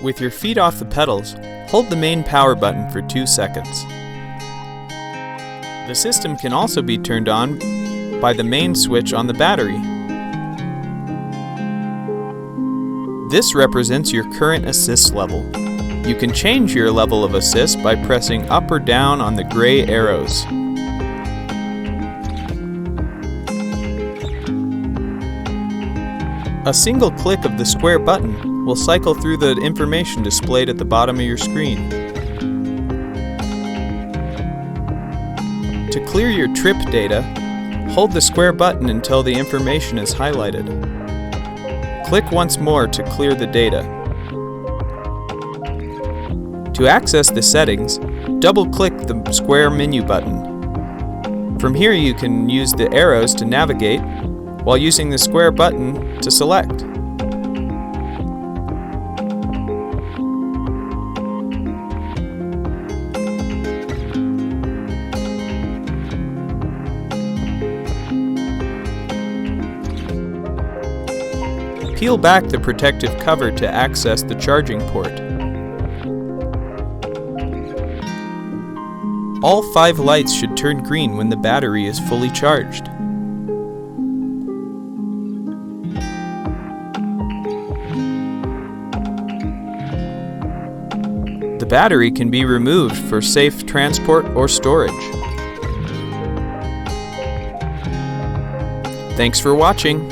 With your feet off the pedals, hold the main power button for 2 seconds. The system can also be turned on by the main switch on the battery. This represents your current assist level. You can change your level of assist by pressing up or down on the gray arrows. A single click of the square button will cycle through the information displayed at the bottom of your screen. To clear your trip data, hold the square button until the information is highlighted. Click once more to clear the data. To access the settings, double-click the square menu button. From here you can use the arrows to navigate, while using the square button to select. Peel back the protective cover to access the charging port. All 5 lights should turn green when the battery is fully charged. The battery can be removed for safe transport or storage. Thanks for watching.